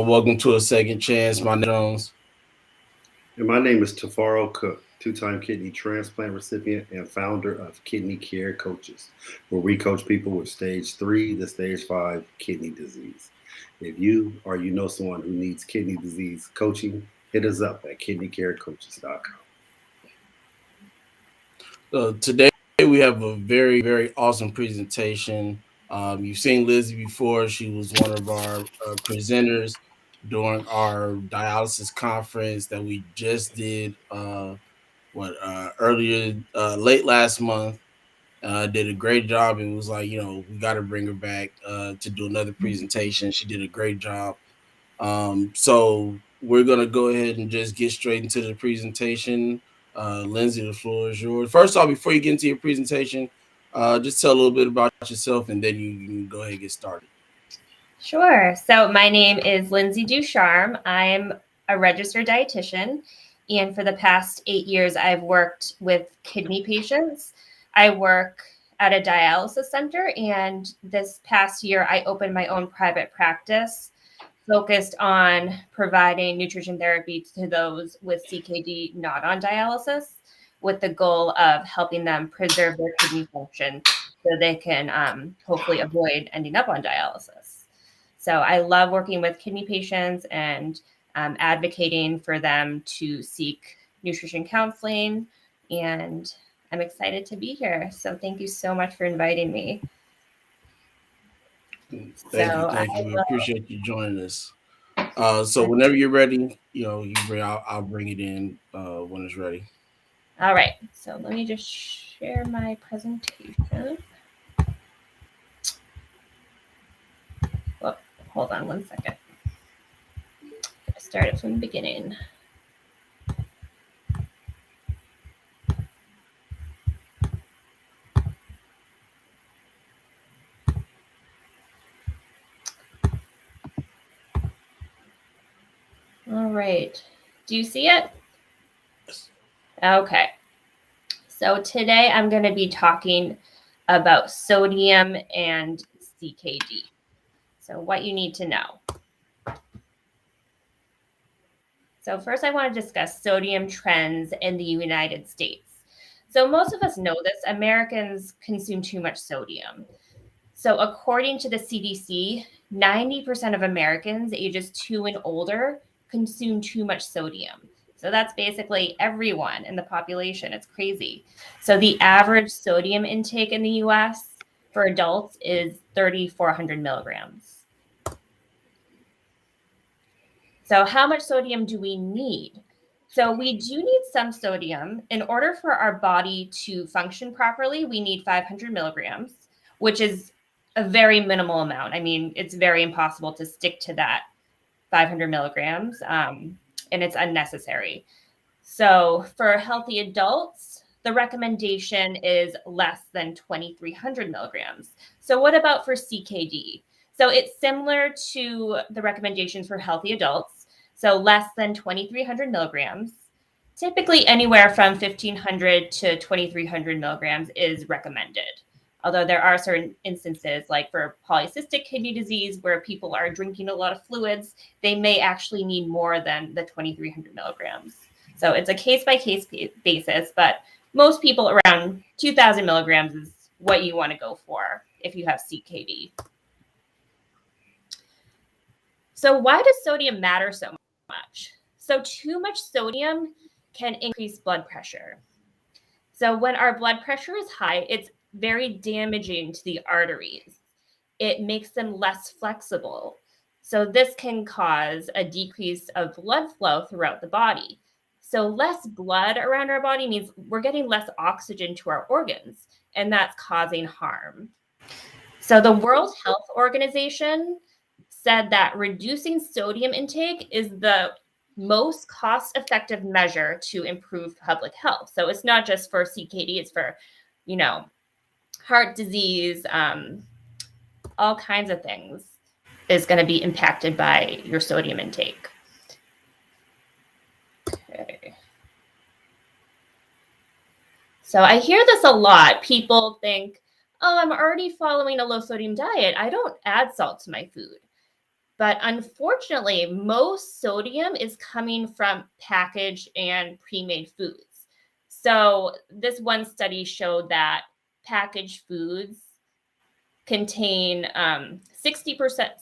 Welcome to a second chance. My name is Jones. And my name is Tafaro Cook, two-time kidney transplant recipient and founder of Kidney Care Coaches, where we coach people with stage 3 to stage 5 kidney disease. If you or you know someone who needs kidney disease coaching, hit us up at kidneycarecoaches.com. Today we have a very, very awesome presentation. You've seen Lizzie before. She was one of our presenters during our dialysis conference that we just did earlier late last month. Did a great job. It was like, we got to bring her back to do another presentation. She did a great job. So we're gonna go ahead and just get straight into the presentation. Lindsay, the floor is yours. First off, before you get into your presentation, just tell a little bit about yourself, and then you can go ahead and get started. Sure. So my name is Lindsay Ducharme. I'm a registered dietitian, and for the past 8 years, I've worked with kidney patients. I work at a dialysis center, and this past year, I opened my own private practice focused on providing nutrition therapy to those with CKD not on dialysis, with the goal of helping them preserve their kidney function so they can hopefully avoid ending up on dialysis. So I love working with kidney patients and advocating for them to seek nutrition counseling. And I'm excited to be here. So thank you so much for inviting me. Thank you. We appreciate you joining us. So whenever you're ready, I'll bring it in when it's ready. All right. So let me just share my presentation. Well, hold on one second. I started from the beginning. All right. Do you see it? Okay. So today I'm going to be talking about sodium and CKD. So what you need to know. So first I want to discuss sodium trends in the United States. So most of us know this, Americans consume too much sodium. So according to the CDC, 90% of Americans ages 2 and older consume too much sodium. So that's basically everyone in the population. It's crazy. So the average sodium intake in the US for adults is 3,400 milligrams. So how much sodium do we need? So we do need some sodium. In order for our body to function properly, we need 500 milligrams, which is a very minimal amount. I mean, it's very impossible to stick to that 500 milligrams, and it's unnecessary. So for healthy adults, the recommendation is less than 2,300 milligrams. So what about for CKD? So it's similar to the recommendations for healthy adults. So less than 2,300 milligrams. Typically anywhere from 1,500 to 2,300 milligrams is recommended. Although there are certain instances, like for polycystic kidney disease, where people are drinking a lot of fluids, they may actually need more than the 2,300 milligrams. So it's a case-by-case basis, but most people around 2,000 milligrams is what you want to go for if you have CKD. So why does sodium matter so much? So too much sodium can increase blood pressure. So when our blood pressure is high, it's very damaging to the arteries. It makes them less flexible. So this can cause a decrease of blood flow throughout the body. So less blood around our body means we're getting less oxygen to our organs, and that's causing harm. So the World Health Organization said that reducing sodium intake is the most cost-effective measure to improve public health. So it's not just for CKD, it's for, heart disease, all kinds of things is going to be impacted by your sodium intake. Okay. So I hear this a lot. People think, oh, I'm already following a low sodium diet. I don't add salt to my food. But unfortunately, most sodium is coming from packaged and pre-made foods. So this one study showed that packaged foods contain 60%,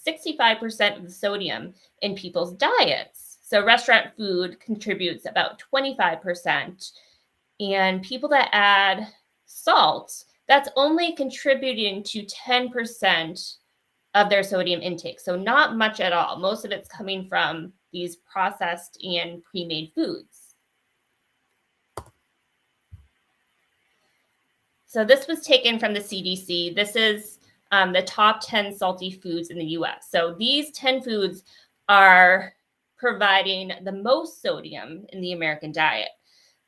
65% of the sodium in people's diets. So restaurant food contributes about 25%. And people that add salt, that's only contributing to 10% of their sodium intake. So not much at all. Most of it's coming from these processed and pre-made foods. So this was taken from the CDC. This is the top 10 salty foods in the US. So these 10 foods are providing the most sodium in the American diet.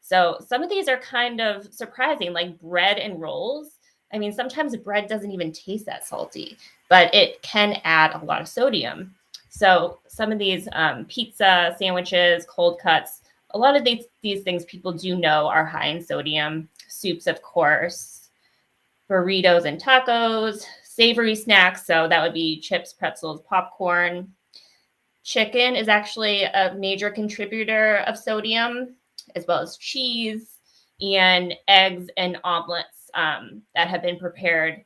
So some of these are kind of surprising, like bread and rolls. I mean, sometimes bread doesn't even taste that salty, but it can add a lot of sodium. So some of these pizza, sandwiches, cold cuts, a lot of these things people do know are high in sodium. Soups, of course, burritos and tacos, savory snacks. So that would be chips, pretzels, popcorn. Chicken is actually a major contributor of sodium, as well as cheese and eggs and omelets that have been prepared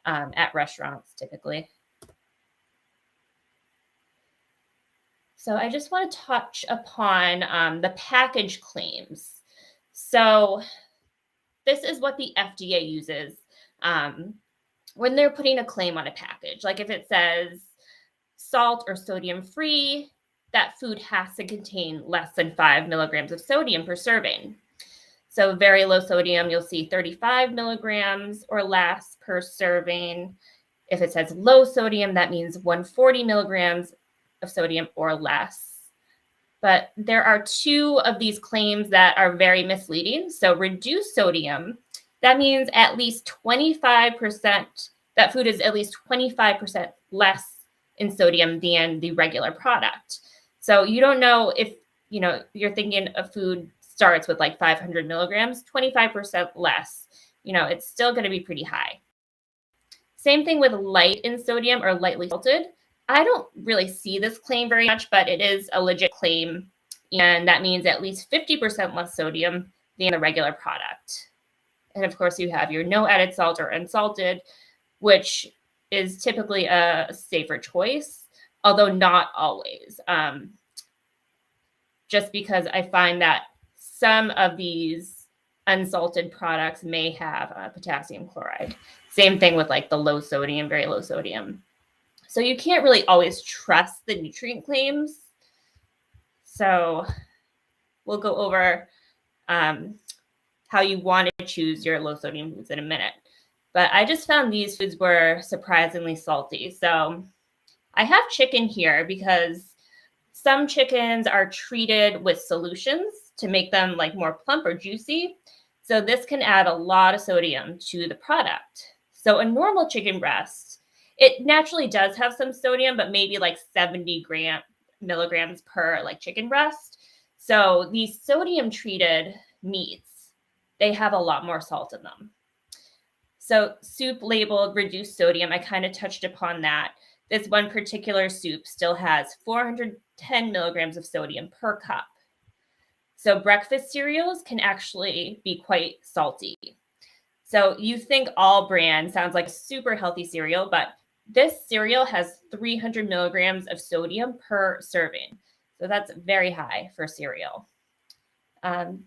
at restaurants typically. So I just want to touch upon the package claims. So this is what the FDA uses when they're putting a claim on a package. Like if it says salt or sodium free, that food has to contain less than 5 milligrams of sodium per serving. So very low sodium, you'll see 35 milligrams or less per serving. If it says low sodium, that means 140 milligrams of sodium or less. But there are two of these claims that are very misleading. So reduced sodium, that means at least 25%, that food is at least 25% less in sodium than the regular product. So you don't know if, you're thinking a food starts with like 500 milligrams, 25% less, it's still going to be pretty high. Same thing with light in sodium or lightly salted. I don't really see this claim very much, but it is a legit claim. And that means at least 50% less sodium than the regular product. And of course, you have your no added salt or unsalted, which is typically a safer choice, although not always. Just because I find that some of these unsalted products may have potassium chloride. Same thing with like the low sodium, very low sodium. So you can't really always trust the nutrient claims. So we'll go over how you want to choose your low sodium foods in a minute. But I just found these foods were surprisingly salty. So I have chicken here because some chickens are treated with solutions to make them like more plump or juicy. So this can add a lot of sodium to the product. So a normal chicken breast, it naturally does have some sodium, but maybe like 70 milligrams per like chicken breast. So these sodium treated meats, they have a lot more salt in them. So soup labeled reduced sodium, I kind of touched upon that. This one particular soup still has 410 milligrams of sodium per cup. So breakfast cereals can actually be quite salty. So you think All Bran sounds like a super healthy cereal, but this cereal has 300 milligrams of sodium per serving. So that's very high for cereal.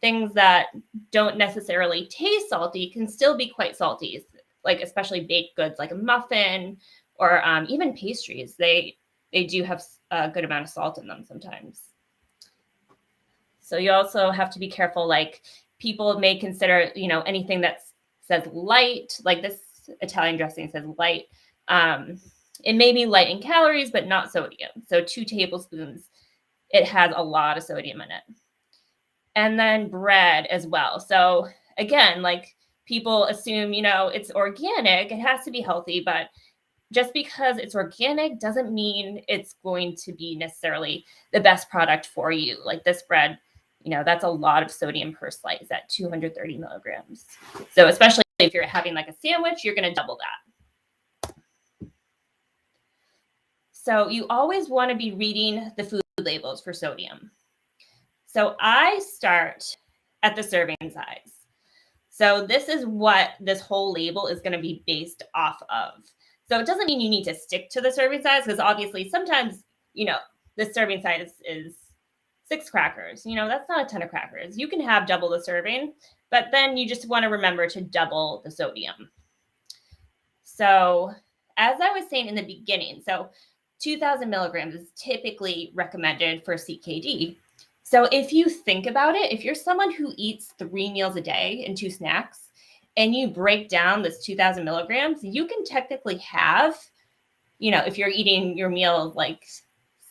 Things that don't necessarily taste salty can still be quite salty, like especially baked goods like a muffin or even pastries. They do have a good amount of salt in them sometimes. So you also have to be careful, like people may consider, anything that says light, like this Italian dressing says light. It may be light in calories, but not sodium. So 2 tablespoons, it has a lot of sodium in it. And then bread as well. So again, like people assume, it's organic, it has to be healthy, but just because it's organic doesn't mean it's going to be necessarily the best product for you. Like this bread, that's a lot of sodium per slice at 230 milligrams. So especially if you're having like a sandwich, you're going to double that. So you always want to be reading the food labels for sodium. So I start at the serving size. So this is what this whole label is going to be based off of. So it doesn't mean you need to stick to the serving size, because obviously sometimes, the serving size is 6 crackers. That's not a ton of crackers. You can have double the serving, but then you just want to remember to double the sodium. So as I was saying in the beginning, so 2,000 milligrams is typically recommended for CKD. So if you think about it, if you're someone who eats 3 meals a day and 2 snacks, and you break down this 2,000 milligrams, you can technically have, if you're eating your meals like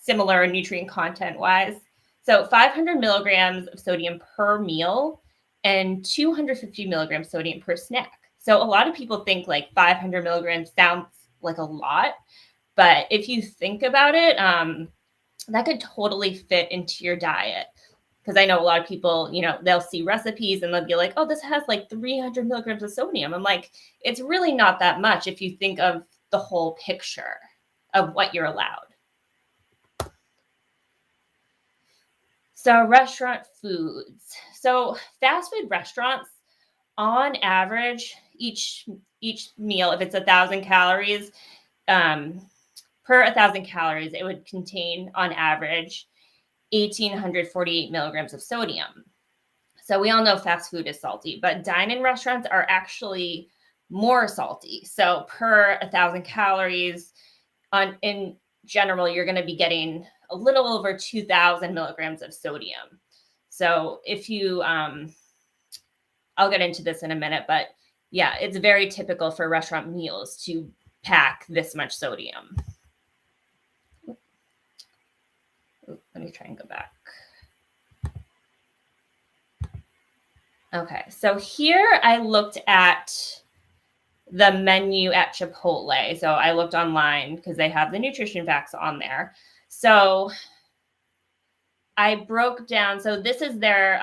similar nutrient content wise, so 500 milligrams of sodium per meal and 250 milligrams sodium per snack. So a lot of people think like 500 milligrams sounds like a lot, but if you think about it, that could totally fit into your diet. Because I know a lot of people, they'll see recipes and they'll be like, oh, this has like 300 milligrams of sodium. I'm like, it's really not that much if you think of the whole picture of what you're allowed. So restaurant foods. So fast food restaurants, on average, each meal, if it's 1,000 calories, per 1,000 calories, it would contain on average 1,848 milligrams of sodium. So we all know fast food is salty, but dine-in restaurants are actually more salty. So per 1,000 calories, in general, you're going to be getting a little over 2,000 milligrams of sodium. So if you, I'll get into this in a minute, but yeah, it's very typical for restaurant meals to pack this much sodium. Let me try and go back. Okay, so here I looked at the menu at Chipotle. So I looked online because they have the nutrition facts on there. So I broke down, so this is their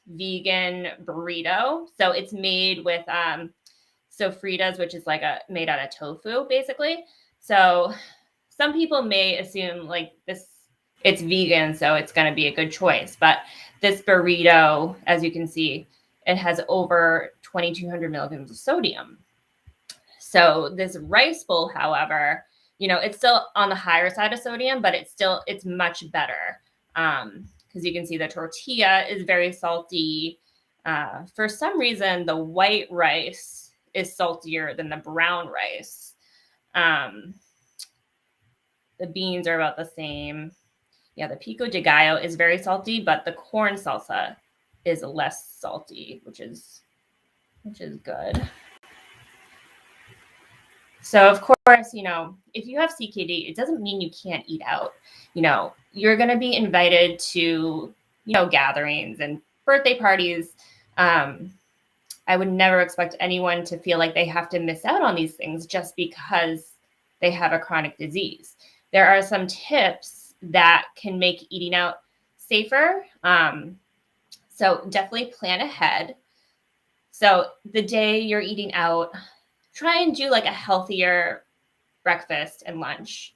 vegan burrito. So it's made with sofritas, which is like made out of tofu, basically. So some people may assume like it's vegan, so it's going to be a good choice. But this burrito, as you can see, it has over 2,200 milligrams of sodium. So this rice bowl, however, it's still on the higher side of sodium, but it's much better. Because you can see the tortilla is very salty. For some reason, the white rice is saltier than the brown rice. The beans are about the same. Yeah, the pico de gallo is very salty, but the corn salsa is less salty, which is good. So of course, if you have CKD, it doesn't mean you can't eat out. You're going to be invited to, gatherings and birthday parties. I would never expect anyone to feel like they have to miss out on these things just because they have a chronic disease. There are some tips that can make eating out safer. So definitely plan ahead. So the day you're eating out, try and do like a healthier breakfast and lunch.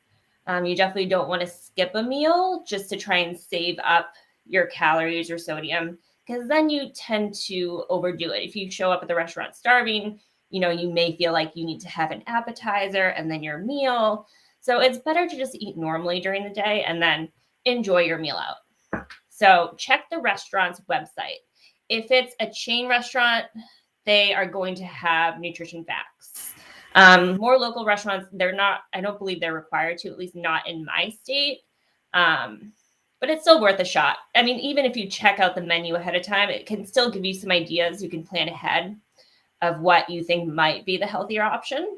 You definitely don't want to skip a meal just to try and save up your calories or sodium, because then you tend to overdo it. If you show up at the restaurant starving, you may feel like you need to have an appetizer and then your meal. So it's better to just eat normally during the day and then enjoy your meal out. So check the restaurant's website. If it's a chain restaurant, they are going to have nutrition facts. More local restaurants, I don't believe they're required to, at least not in my state. But it's still worth a shot. I mean, even if you check out the menu ahead of time, it can still give you some ideas. You can plan ahead of what you think might be the healthier option.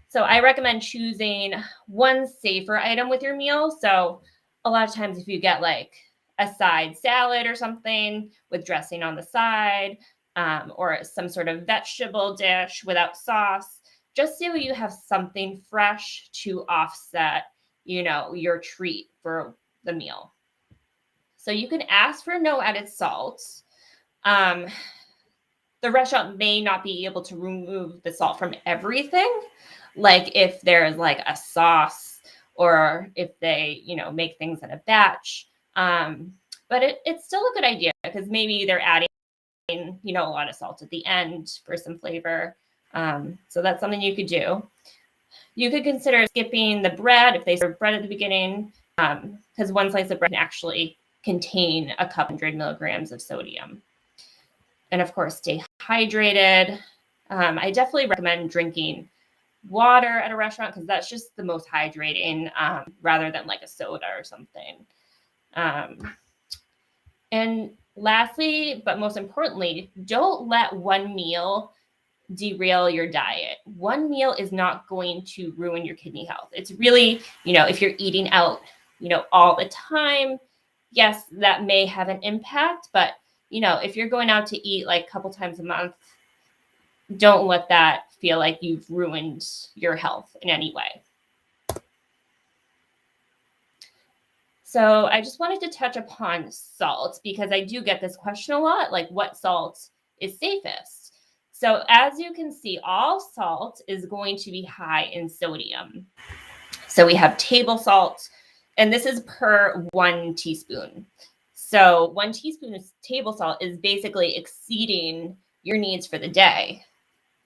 So I recommend choosing one safer item with your meal. So a lot of times if you get like a side salad or something with dressing on the side, or some sort of vegetable dish without sauce, just so you have something fresh to offset, your treat for the meal. So you can ask for no added salt. The restaurant may not be able to remove the salt from everything. Like if there's like a sauce or if they, make things in a batch. But it's still a good idea because maybe they're adding, a lot of salt at the end for some flavor. So that's something you could do. You could consider skipping the bread if they serve bread at the beginning, because one slice of bread can actually contain a couple hundred milligrams of sodium. And of course, stay hydrated. I definitely recommend drinking water at a restaurant because that's just the most hydrating, rather than like a soda or something. And lastly, but most importantly, don't let one meal derail your diet. One meal is not going to ruin your kidney health. It's really, if you're eating out, all the time, yes, that may have an impact. But, if you're going out to eat like a couple times a month, don't let that feel like you've ruined your health in any way. So I just wanted to touch upon salt because I do get this question a lot, like what salt is safest? So as you can see, all salt is going to be high in sodium. So we have table salt, and this is per 1 teaspoon. So 1 teaspoon of table salt is basically exceeding your needs for the day.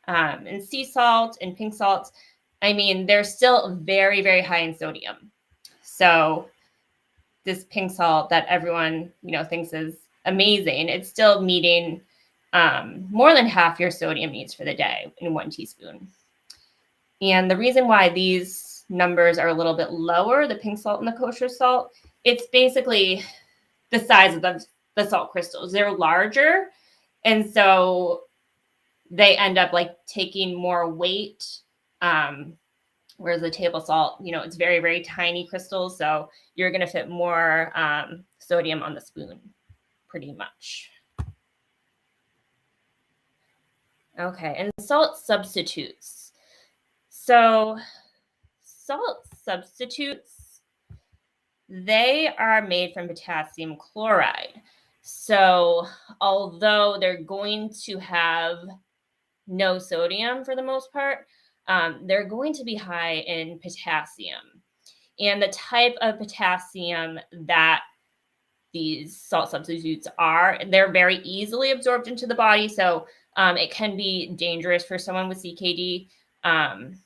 And sea salt and pink salt, they're still very, very high in sodium. So this pink salt that everyone, thinks is amazing, it's still meeting more than half your sodium needs for the day in 1 teaspoon. And the reason why these numbers are a little bit lower, the pink salt and the kosher salt, it's basically the size of the salt crystals. They're larger, and so they end up like taking more weight. Whereas the table salt, it's very, very tiny crystals. So you're going to fit more sodium on the spoon, pretty much. Okay, and salt substitutes. So salt substitutes, they are made from potassium chloride. So although they're going to have no sodium for the most part, they're going to be high in potassium. And the type of potassium that these salt substitutes are, they're very easily absorbed into the body. So it can be dangerous for someone with CKD.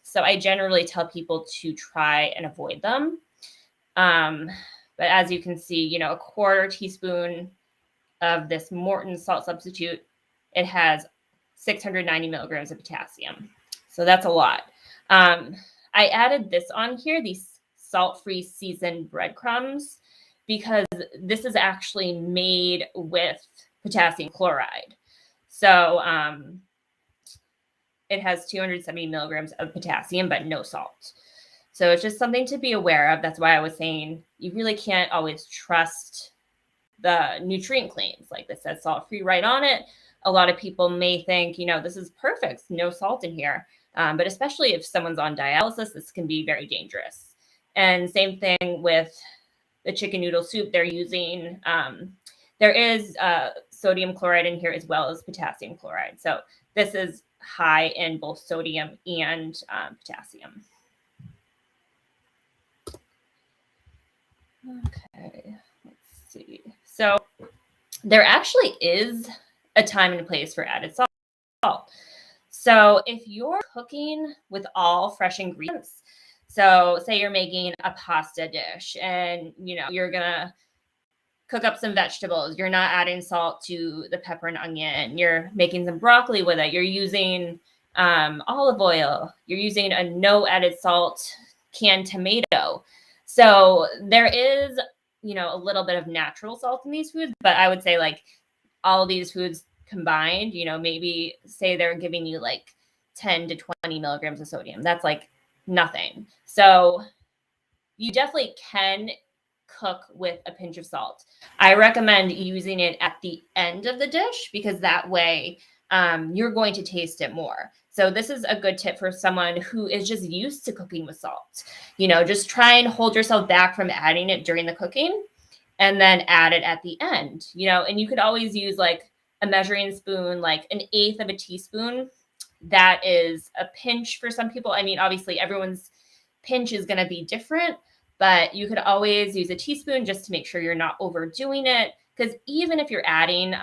So I generally tell people to try and avoid them. But as you can see, a 1/4 teaspoon of this Morton salt substitute, it has 690 milligrams of potassium. So that's a lot. I added this on here, these salt-free seasoned breadcrumbs, because this is actually made with potassium chloride. So it has 270 milligrams of potassium, but no salt. So it's just something to be aware of. That's why I was saying you really can't always trust the nutrient claims. Like this says salt-free right on it. A lot of people may think, this is perfect, no salt in here. But especially if someone's on dialysis, this can be very dangerous. And same thing with the chicken noodle soup. They're using, there is sodium chloride in here as well as potassium chloride. So this is high in both sodium and potassium. Okay, let's see. So there actually is a time and a place for added salt. So if you're cooking with all fresh ingredients, so say you're making a pasta dish and, you're going to cook up some vegetables. You're not adding salt to the pepper and onion. You're making some broccoli with it. You're using olive oil. You're using a no added salt canned tomato. So there is, a little bit of natural salt in these foods, but I would say like all of these foods combined, maybe say they're giving you like 10 to 20 milligrams of sodium. That's like nothing. So you definitely can cook with a pinch of salt. I recommend using it at the end of the dish because that way you're going to taste it more. So this is a good tip for someone who is just used to cooking with salt. Just try and hold yourself back from adding it during the cooking and then add it at the end, and you could always use like a measuring spoon, like 1/8 of a teaspoon. That is a pinch for some people. Obviously everyone's pinch is going to be different, but you could always use a teaspoon just to make sure you're not overdoing it. Because even if you're adding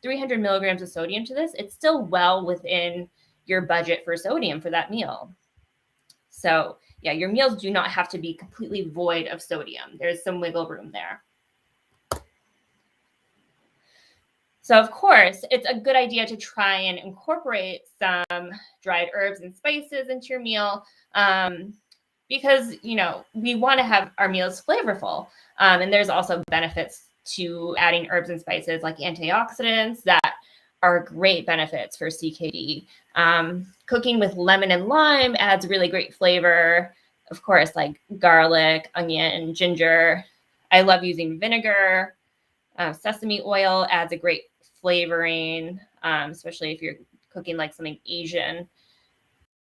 300 milligrams of sodium to this, it's still well within your budget for sodium for that meal. So yeah, your meals do not have to be completely void of sodium. There's some wiggle room there. So of course, it's a good idea to try and incorporate some dried herbs and spices into your meal, because, you know, we want to have our meals flavorful. And there's also benefits to adding herbs and spices like antioxidants that are great benefits for CKD. Cooking with lemon and lime adds really great flavor. Of course, like garlic, onion, ginger. I love using vinegar. Sesame oil adds a great flavoring, especially if you're cooking like something Asian.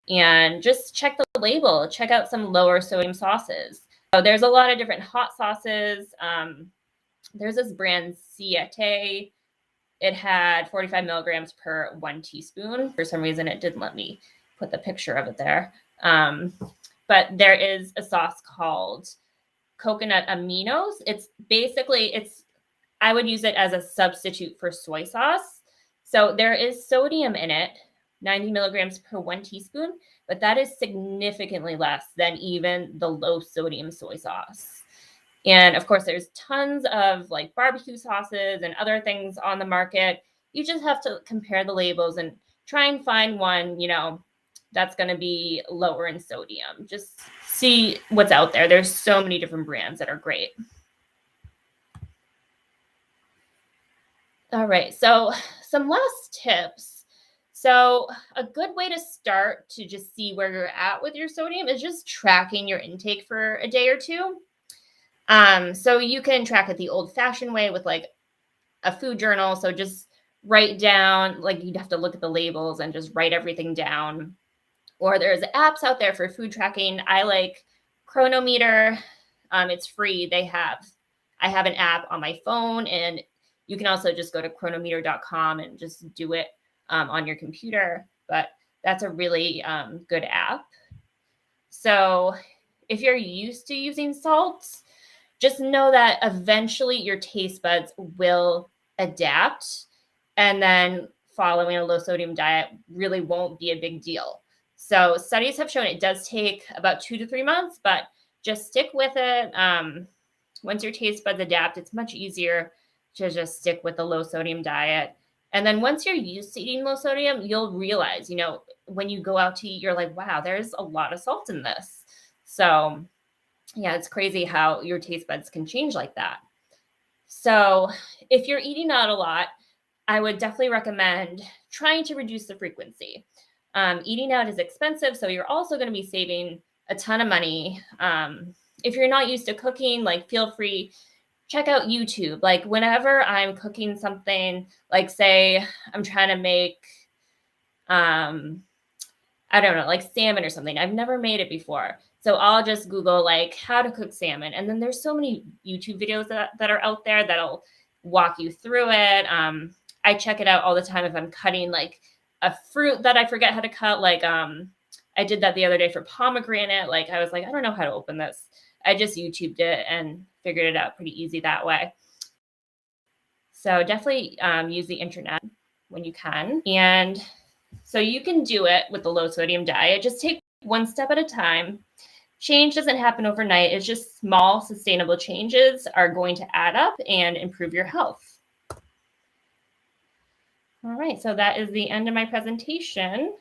And just check the label, check out some lower sodium sauces. So there's a lot of different hot sauces. There's this brand CKD. It had 45 milligrams per 1 teaspoon. For some reason, it didn't let me put the picture of it there. But there is a sauce called coconut aminos. It's basically, I would use it as a substitute for soy sauce. So there is sodium in it, 90 milligrams per 1 teaspoon, but that is significantly less than even the low sodium soy sauce. And of course, there's tons of like barbecue sauces and other things on the market. You just have to compare the labels and try and find one, you know, that's going to be lower in sodium. Just see what's out there. There's so many different brands that are great. All right, so some last tips. So a good way to start to just see where you're at with your sodium is just tracking your intake for a day or two. So you can track it the old-fashioned way with like a food journal. So just write down, like you'd have to look at the labels and just write everything down. Or there's apps out there for food tracking. I like Chronometer. It's free. I have an app on my phone, and you can also just go to chronometer.com and just do it on your computer. But that's a really good app. So if you're used to using salts, just know that eventually your taste buds will adapt, and then following a low sodium diet really won't be a big deal. So studies have shown it does take about 2 to 3 months, but just stick with it. Once your taste buds adapt, it's much easier to just stick with the low sodium diet. And then once you're used to eating low sodium, you'll realize, you know, when you go out to eat, you're like, wow, there's a lot of salt in this. So yeah, it's crazy how your taste buds can change like that. So if you're eating out a lot, I would definitely recommend trying to reduce the frequency. Eating out is expensive, so you're also going to be saving a ton of money. If you're not used to cooking, like feel free, check out YouTube. Like whenever I'm cooking something, like say I'm trying to make, I don't know, like salmon or something. I've never made it before. So I'll just Google like how to cook salmon. And then there's so many YouTube videos that are out there that'll walk you through it. I check it out all the time if I'm cutting like a fruit that I forget how to cut. Like I did that the other day for pomegranate. Like I was like, I don't know how to open this. I just YouTubed it and figured it out pretty easy that way. So definitely use the internet when you can. And so you can do it with the low sodium diet. Just take one step at a time. Change doesn't happen overnight. It's just small, sustainable changes are going to add up and improve your health. All right, so that is the end of my presentation.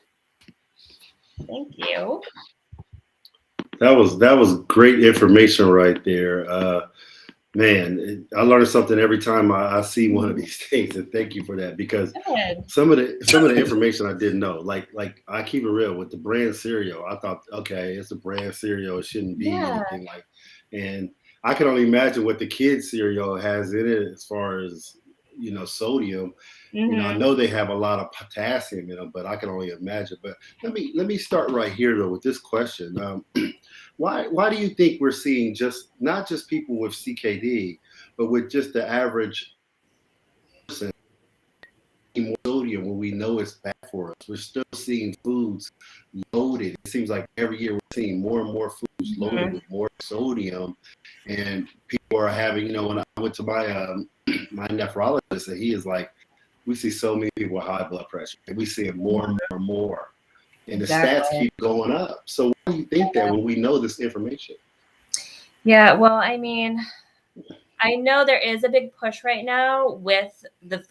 Thank you. That was great information right there. Man, I learn something every time I see one of these things, and thank you for that, because some of the information I didn't know. Like I keep it real with the brand cereal. I thought, okay, it's a brand cereal, it shouldn't be anything like. And I can only imagine what the kids cereal has in it as far as, you know, sodium. You know, I know they have a lot of potassium in them, but I can only imagine. But let me start right here though with this question. Why do you think we're seeing not just people with CKD, but with just the average person more sodium sodium when we know it's bad for us. We're still seeing foods loaded. It seems like every year we're seeing more and more foods loaded with more sodium, and people are having. When I went to my my nephrologist, and he is like, we see so many people with high blood pressure, and we see it more and more and more, and the stats keep going up. So why do you think that when we know this information? Yeah, well, I mean, I know there is a big push right now with the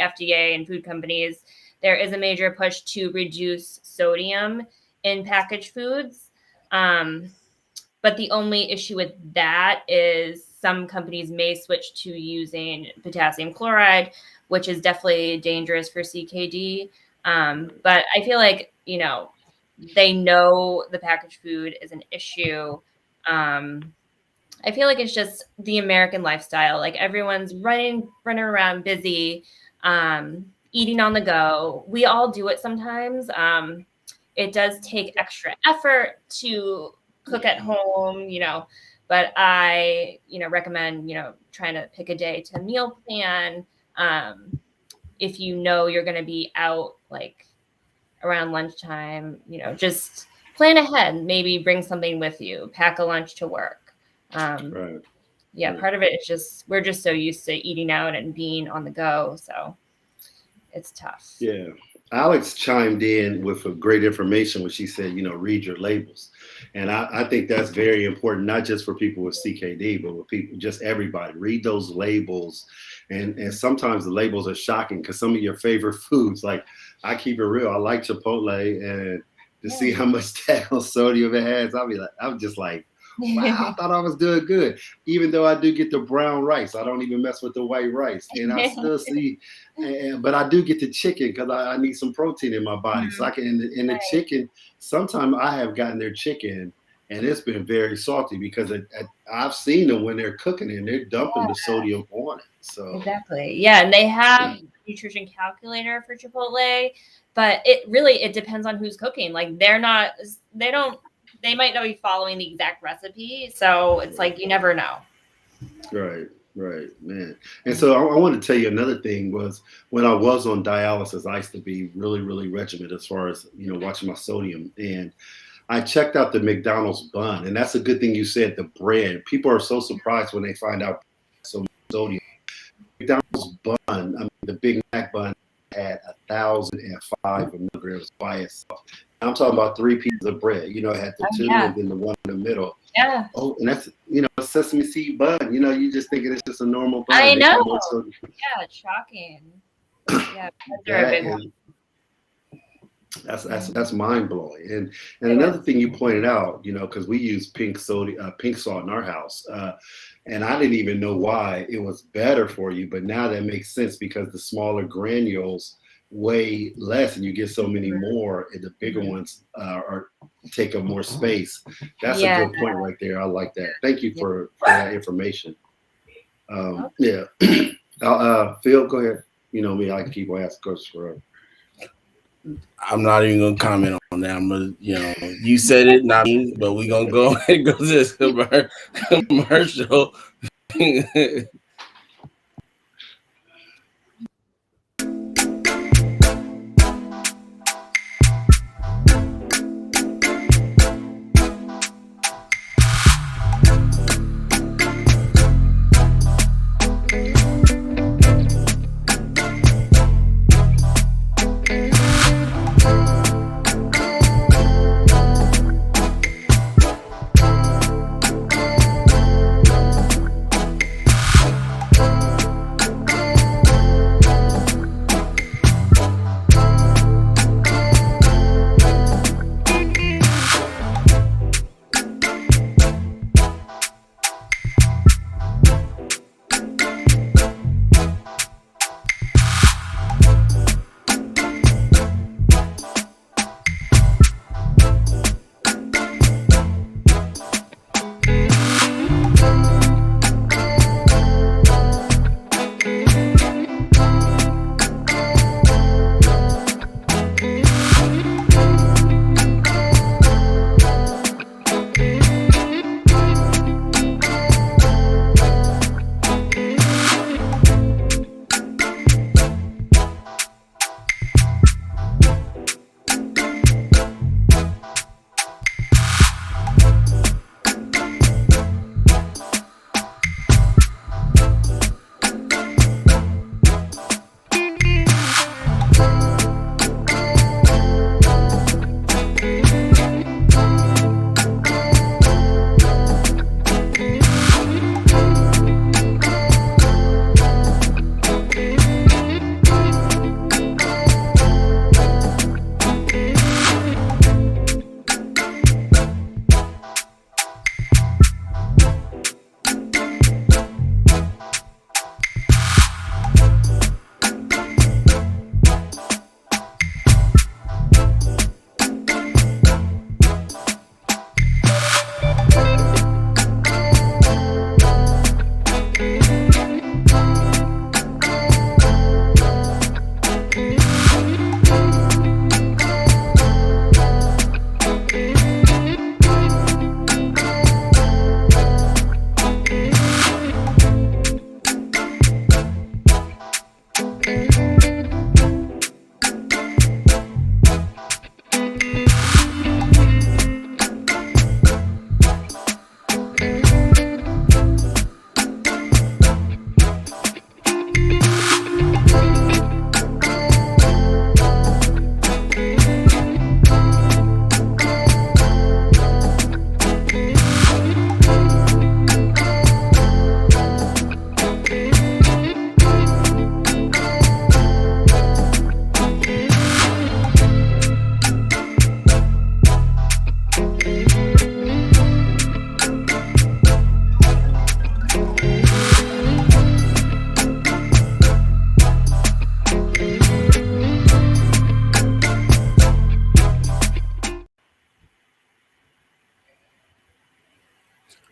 FDA and food companies. There is a major push to reduce sodium in packaged foods. But the only issue with that is some companies may switch to using potassium chloride, which is definitely dangerous for CKD. But I feel like, they know the packaged food is an issue. I feel like it's just the American lifestyle. Like everyone's running around busy, eating on the go. We all do it sometimes. It does take extra effort to cook at home, but I, recommend, trying to pick a day to meal plan. If you're going to be out like around lunchtime, just plan ahead, maybe bring something with you, pack a lunch to work. Right. Yeah, Right. part of it is we're just so used to eating out and being on the go. So it's tough. Yeah. Alex chimed in with a great information when she said, read your labels. And I think that's very important, not just for people with CKD, but with people, just everybody. Read those labels. And sometimes the labels are shocking because some of your favorite foods, like I keep it real, I like Chipotle, and to see how much sodium it has, I'm just like, wow, I thought I was doing good. Even though I do get the brown rice, I don't even mess with the white rice. And I still see, but I do get the chicken because I need some protein in my body. So I can, in the chicken, sometimes I have gotten their chicken and it's been very salty because I've seen them when they're cooking it and they're dumping the sodium on it. So exactly. Yeah. And they have a nutrition calculator for Chipotle, but it depends on who's cooking. Like they might not be following the exact recipe. So it's like, you never know. Right, man. And so I want to tell you another thing was when I was on dialysis, I used to be really, really regimented as far as, watching my sodium. And I checked out the McDonald's bun. And that's a good thing you said, the bread. People are so surprised when they find out so much sodium. McDonald's bun, the Big Mac bun had 1,005 milligrams by itself. I'm talking about 3 pieces of bread. It had the two and then the one in the middle. Yeah. Oh, and that's sesame seed bun. You just thinking it's just a normal bun. I know. Yeah, it's shocking. Yeah, they're a big one. That's mind blowing. And another thing you pointed out, because we use pink salt in our house, and I didn't even know why it was better for you, but now that makes sense because the smaller granules weigh less and you get so many more, and the bigger ones are take up more space. That's a good point right there. I like that. Thank you for that information. Yeah. Phil, go ahead. Me, I can keep on asking questions forever. I'm not even gonna comment on that. I'm gonna, you said it, not me, but we're gonna go ahead and go to this commercial.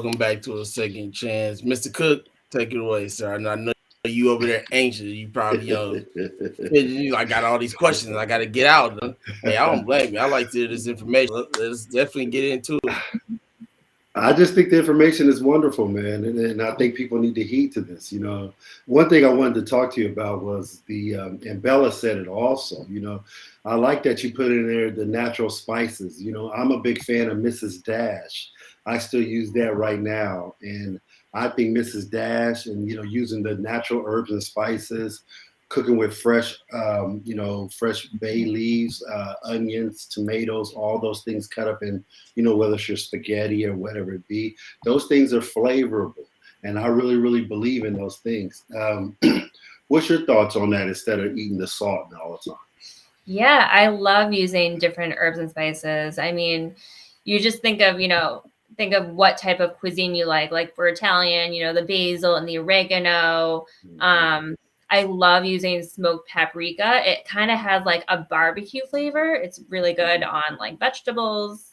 welcome back to a second chance. Mr. Cook, take it away, sir. And I know you over there anxious. You probably, I got all these questions. I got to get out. Hey, I don't blame you. I like to hear this information. Let's definitely get into it. I just think the information is wonderful, man, and I think people need to heed to this. One thing I wanted to talk to you about was and Bella said it also. I like that you put in there the natural spices. I'm a big fan of Mrs. Dash. I still use that right now, and I think Mrs. Dash and using the natural herbs and spices, cooking with fresh bay leaves, onions, tomatoes, all those things cut up in, whether it's your spaghetti or whatever it be. Those things are flavorful. And I really, really believe in those things. What's your thoughts on that instead of eating the salt all the time? Yeah, I love using different herbs and spices. I mean, you just think of what type of cuisine you like. Like for Italian, the basil and the oregano. I love using smoked paprika. It kind of has like a barbecue flavor. It's really good on like vegetables,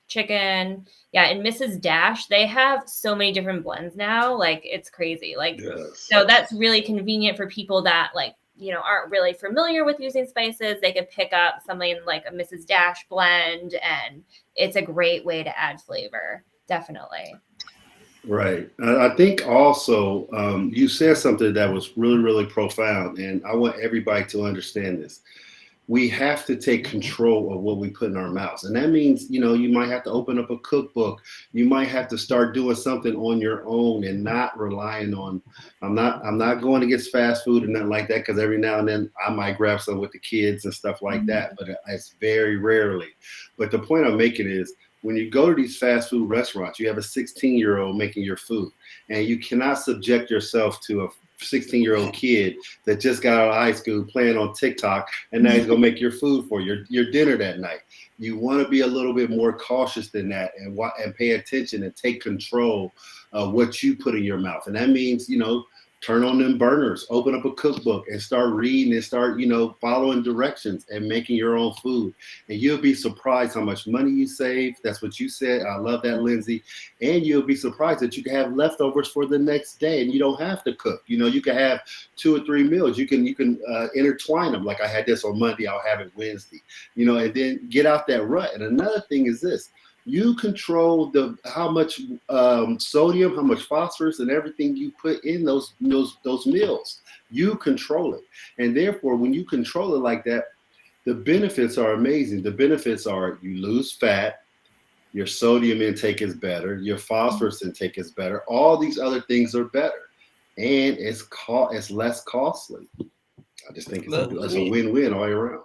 chicken. Yeah, and Mrs. Dash, they have so many different blends now. Like it's crazy. Like, Yes. So that's really convenient for people that aren't really familiar with using spices. They could pick up something like a Mrs. Dash blend, and it's a great way to add flavor. Definitely. Right. I think also you said something that was really, really profound, and I want everybody to understand this. We have to take control of what we put in our mouths. And that means, you might have to open up a cookbook. You might have to start doing something on your own and not relying on, I'm not going to get fast food or nothing like that, because every now and then I might grab some with the kids and stuff like that, but it's very rarely. But the point I'm making is, when you go to these fast food restaurants, you have a 16-year-old making your food, and you cannot subject yourself to a 16-year-old kid that just got out of high school playing on TikTok, and now he's gonna make your food for your dinner that night. You want to be a little bit more cautious than that, and pay attention and take control of what you put in your mouth. And that means, turn on them burners, open up a cookbook and start reading and start, following directions and making your own food. And you'll be surprised how much money you save. That's what you said. I love that, Lindsay. And you'll be surprised that you can have leftovers for the next day, and you don't have to cook. You can have 2 or 3 meals. You can intertwine them. Like I had this on Monday, I'll have it Wednesday, and then get out that rut. And another thing is this: you control how much sodium, how much phosphorus, and everything you put in those meals. You control it, and therefore, when you control it like that, the benefits are amazing. The benefits are you lose fat, your sodium intake is better, your phosphorus intake is better. All these other things are better, and it's less costly. I just think it's a win-win all year round.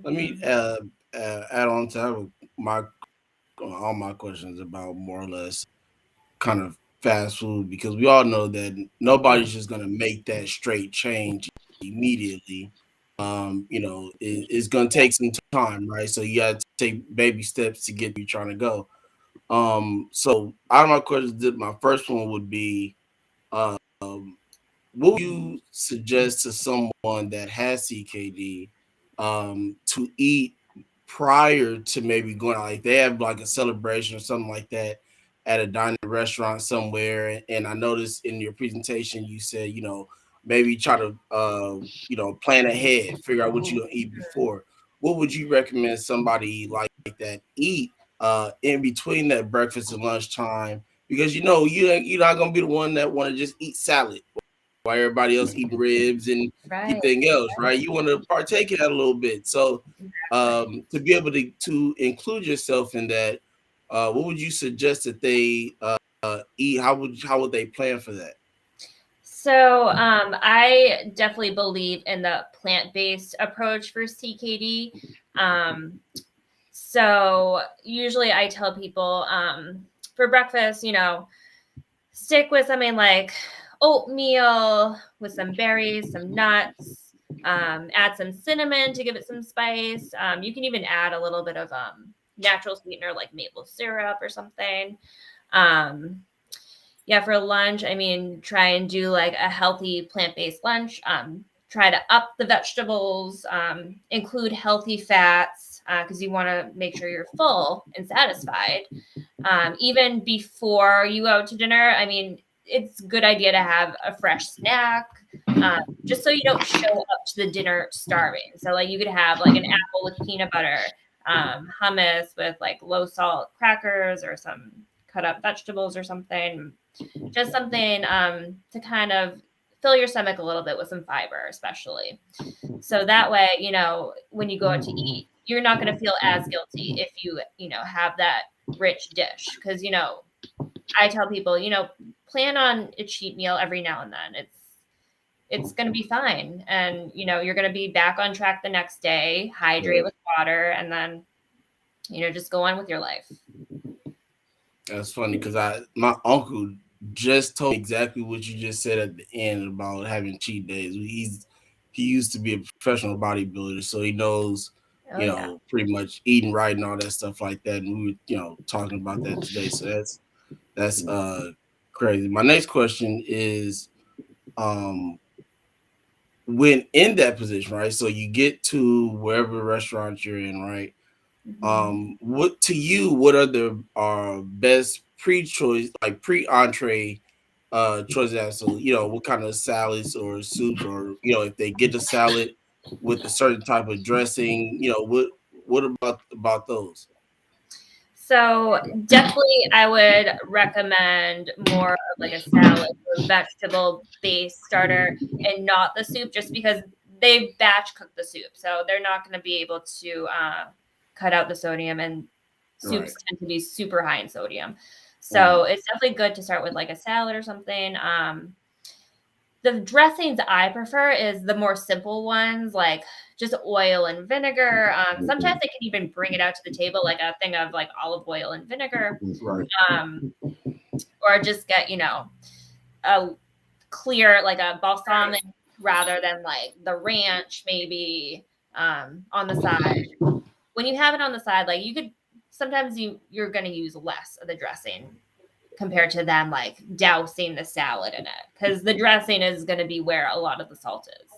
Let me add on to all my questions about more or less kind of fast food, because we all know that nobody's just going to make that straight change immediately. It's going to take some time, right? So you got to take baby steps to get where you're trying to go. So out of my questions, my first one would be, what would you suggest to someone that has CKD to eat prior to maybe going out? Like they have like a celebration or something like that at a dining restaurant somewhere, and I noticed in your presentation you said, maybe try to plan ahead, figure out what you're gonna eat before. What would you recommend somebody like that eat in between that breakfast and lunchtime? Because you're not gonna be the one that want to just eat salad while everybody else eating ribs and everything else, right? You want to partake in that a little bit. So to be able to include yourself in that, what would you suggest that they eat? How would they plan for that? So I definitely believe in the plant-based approach for CKD. So usually I tell people for breakfast, stick with something like oatmeal with some berries, some nuts, add some cinnamon to give it some spice. You can even add a little bit of natural sweetener like maple syrup or something. For lunch, try and do like a healthy plant-based lunch. Try to up the vegetables, include healthy fats. because you want to make sure you're full and satisfied. Even before you go out to dinner, I mean, it's a good idea to have a fresh snack, just so you don't show up to the dinner starving. So like you could have like an apple with peanut butter, hummus with like low salt crackers or some cut up vegetables or something. Just something to kind of fill your stomach a little bit with some fiber, especially. So that way, you know, when you go out to eat, you're not going to feel as guilty if you know, have that rich dish. Because, you know, I tell people, you know, plan on a cheat meal every now and then. It's going to be fine. And, you know, you're going to be back on track the next day, hydrate with water, and then, you know, just go on with your life. That's funny because my uncle just told me exactly what you just said at the end about having cheat days. He used to be a professional bodybuilder, so he knows, Oh, yeah. pretty much eating right and all that stuff like that. And we were, talking about that today. So that's crazy. My next question is, when in that position, right? So you get to wherever restaurant you're in, right? What are the best pre-choice, like pre-entree choices? So what kind of salads or soups, or if they get the salad with a certain type of dressing, what about those? So definitely I would recommend more of like a salad or vegetable based starter and not the soup, just because they batch cook the soup. So they're not going to be able to cut out the sodium, and soups tend to be super high in sodium. So it's definitely good to start with like a salad or something. The dressings I prefer is the more simple ones, like just oil and vinegar. Sometimes they can even bring it out to the table, like a thing of like olive oil and vinegar, Right. Or just get, a clear, like a balsamic rather than like the ranch maybe on the side. When you have it on the side, like sometimes you're going to use less of the dressing compared to them like dousing the salad in it, because the dressing is going to be where a lot of the salt is.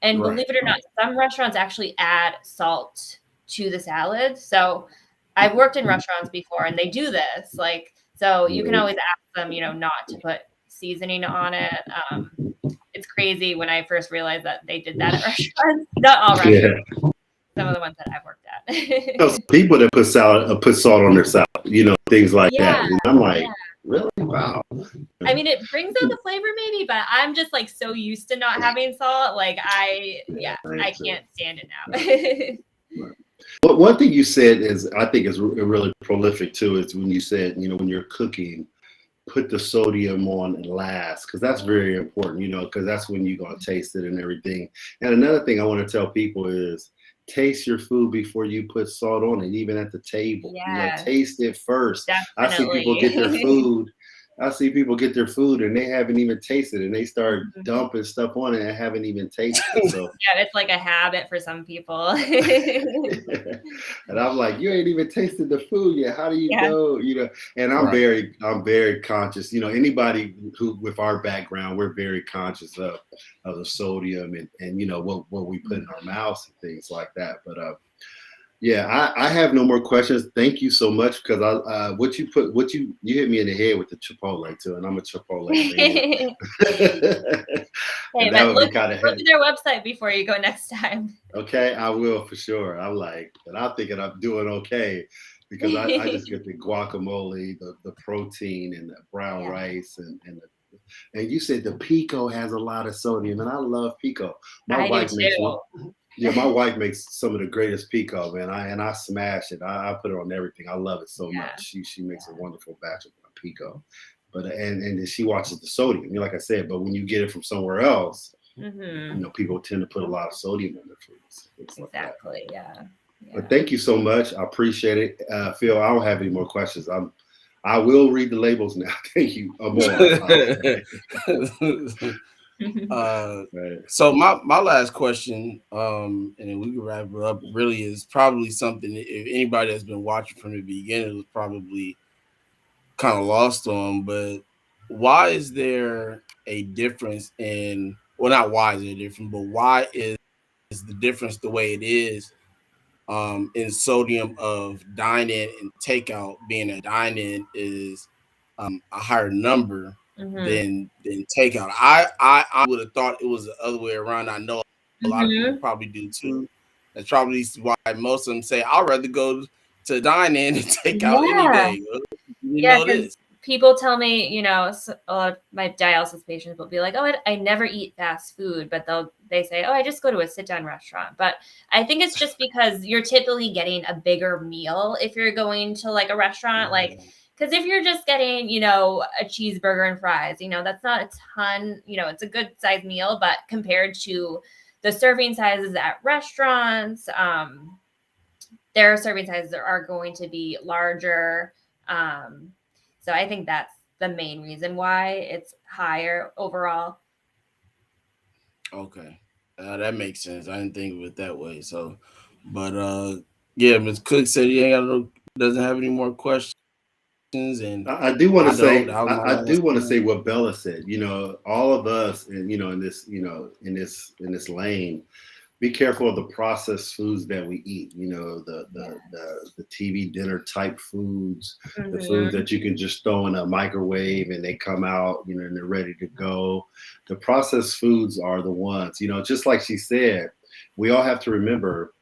And believe it or not, some restaurants actually add salt to the salad. So I've worked in restaurants before and they do this. Like, so you can always ask them, not to put seasoning on it. It's crazy when I first realized that they did that at restaurants. Not all restaurants. Yeah. Some of the ones that I've worked at. People that put salt on their salad, things like that. And I'm like, really? Wow. I mean, it brings out the flavor maybe, but I'm just like so used to not having salt. Like I can't stand it now. But one thing you said I think is really prolific too, is when you said, when you're cooking, put the sodium on last, because that's very important, because that's when you're going to taste it and everything. And another thing I want to tell people is, taste your food before you put salt on it, even at the table. Yeah. Taste it first. Definitely. I see people get their food and they haven't even tasted it, and they start dumping stuff on it and haven't even tasted it. So yeah, it's like a habit for some people. And I'm like, you ain't even tasted the food yet. How do you know? And I'm very conscious. Anybody who with our background, we're very conscious of the sodium and what we put in our mouths and things like that. But I have no more questions. Thank you so much, because you hit me in the head with the Chipotle too, and I'm a Chipotle fan. Hey, but look at their website before you go next time. Okay, I will for sure. But I'm thinking I'm doing okay, because I just get the guacamole, the protein, and the brown rice, and you said the pico has a lot of sodium, and I love pico. My wife makes some of the greatest pico, man. I smash it. I put it on everything. I love it so much. She makes a wonderful batch of pico, but and she watches the sodium. Like I said, but when you get it from somewhere else, people tend to put a lot of sodium in their foods. Exactly. Yeah. But thank you so much. I appreciate it, Phil. I don't have any more questions. I will read the labels now. Thank you. So my last question, and then we can wrap it up, really is probably something that if anybody that's been watching from the beginning was probably kind of lost on. But why is there a difference in, well, not why is it different, but why is the difference the way it is in sodium of dine in and takeout, being a dine in is a higher number Mm-hmm. than takeout. I would have thought it was the other way around. I know a lot of people Mm-hmm. probably do too. That's probably why most of them say I'd rather go to dine in and take out any Yeah. day. You Yeah, know because this. people tell me, a lot of my dialysis patients will be like, "Oh, I never eat fast food," but they say, "Oh, I just go to a sit down restaurant." But I think it's just because you're typically getting a bigger meal if you're going to like a restaurant, like because if you're just getting, a cheeseburger and fries, that's not a ton. It's a good size meal, but compared to the serving sizes at restaurants, their serving sizes are going to be larger. Um, so I think that's the main reason why it's higher overall. Okay, that makes sense. I didn't think of it that way. So, but yeah, Ms. Cook said he ain't got no, doesn't have any more questions, and I do want to I don't. say That was my I do last want to say one. what Bella said. All of us, and in this in this lane, be careful of the processed foods that we eat. The TV dinner type foods, the foods Mm-hmm. that you can just throw in a microwave and they come out, and they're ready to go. The processed foods are the ones, just like she said. We all have to remember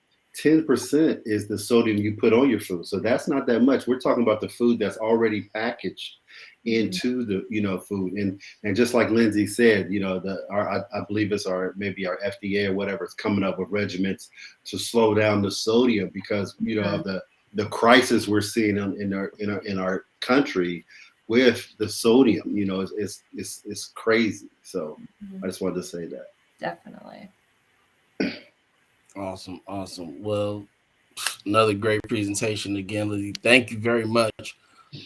10% is the sodium you put on your food. So that's not that much. We're talking about the food that's already packaged into the food. And just like Lindsay said, I believe it's our maybe our FDA or whatever is coming up with regimens to slow down the sodium because of the crisis we're seeing in our country with the sodium. It's crazy. So I just wanted to say that. Definitely. Awesome, awesome. Well, another great presentation again, Lizzie. Thank you very much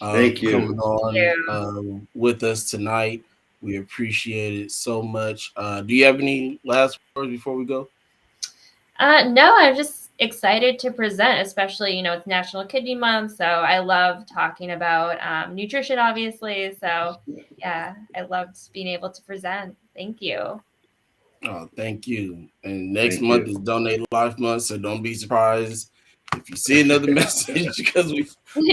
Thank for coming you. on Yeah. with us tonight. We appreciate it so much. Do you have any last words before we go? No, I'm just excited to present, especially, it's National Kidney Month. So I love talking about nutrition, obviously. So yeah, I loved being able to present. Thank you. Oh, thank you. And next Thank month you. is Donate Life Month, so don't be surprised if you see another message because we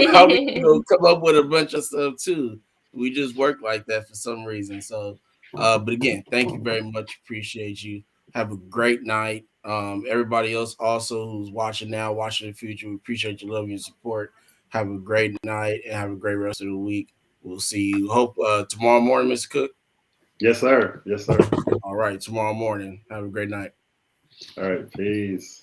probably come up with a bunch of stuff too. We just work like that for some reason. So, but again, thank you very much. Appreciate you. Have a great night. Everybody else also who's watching now, watching in the future, we appreciate your love and your support. Have a great night and have a great rest of the week. We'll see you. Hope tomorrow morning, Mr. Cook. Yes, sir. Yes, sir. All right, tomorrow morning. Have a great night. All right. Peace.